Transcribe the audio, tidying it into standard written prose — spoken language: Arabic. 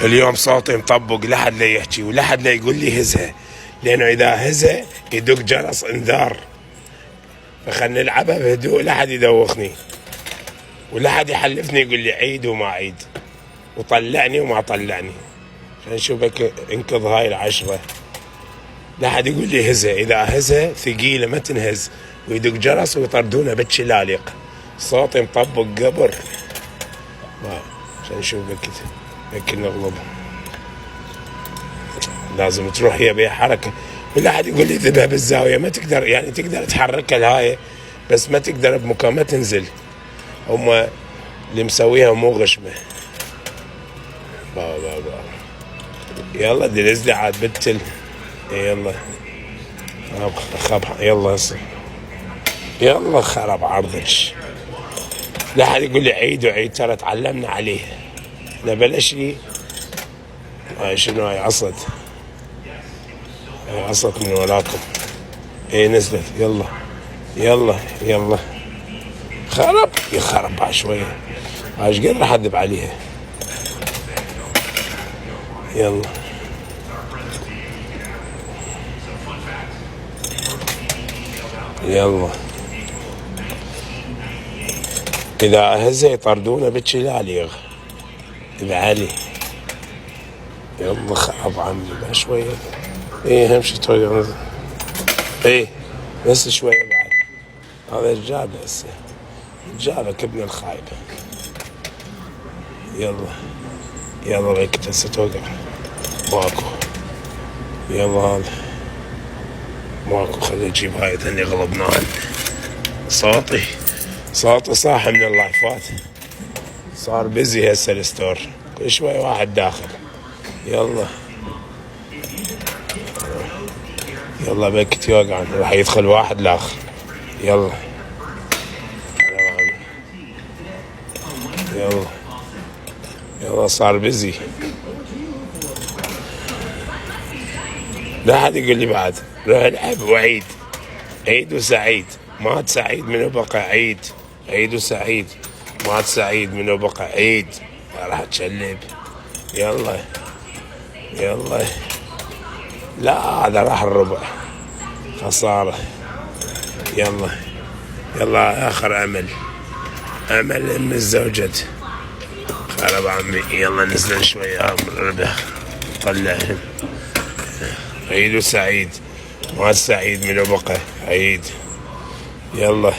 اليوم صوتي مطبق، لا حد لا يحكي ولا حد لا يقول لي هزها، لانه اذا هزها يدق جرس انذار. فخلنا نلعبها بهدوء، لا حد يدوخني ولا حد يحلفني يقول لي عيد وما عيد وطلعني وما طلعني. خلينا نشوفك انقذ هاي العشرة. لا حد يقول لي هزها، اذا هزها ثقيلة ما تنهز ويدق جرس ويطردونه بالشلاليق. صوتي مطبق قبر. عشان نشوفك يمكن نغلب. لازم تروح هي بها حركة، ولا حد يقول لي ذبها بالزاوية. ما تقدر، يعني تقدر تحركها الهاية بس ما تقدر بمكان ما تنزل. هم اللي مسويها مو غشمة. بابا يلا دي نزلي عاد بتل. يلا يلا هسه يلا خرب عرضك. لا حد يقول لي عيد وعيد، ترى تعلمنا عليه. انا بلش لي هاي شنو، هاي عصت، هاي عصت من وراكم. ايه نزلت. يلا يلا يلا خرب يخرب بعد شوية. ايش قد راح اذب عليها. يلا يلا اذا هزه يطردونه بالشلاليغ اذا علي. يلا خرب عمي بقى شوية. ايه همشي توقع. ايه بس شوية بعد. هذا الجابة هسه، جابك ابن الخايبة. يلا يلا بيك هسه توقع. ماكو. يلا هذا ماكو. خلي اجيب هاي ثاني غلبناهن. صوتي صاح من اللايفات. صار بيزي هسه الستور، كل شوي واحد داخل. يلا يلا بيك توقع، راح يدخل واحد لاخر. يلا يلا يلا صار بيزي. لا حد يقول لي بعد روح العب وعيد. عيد وسعيد. مات سعيد منو بقى عيد. عيد وسعيد. مات سعيد منو بقى عيد. راح تشلب. يلا يلا. لا هذا راح الربع، خسارة. يلا يلا اخر امل، امل ام الزوجة. خرب عمي. يلا نزل شوية ربح طلعهم. عيد وسعيد. مات سعيد منو بقى عيد. يلا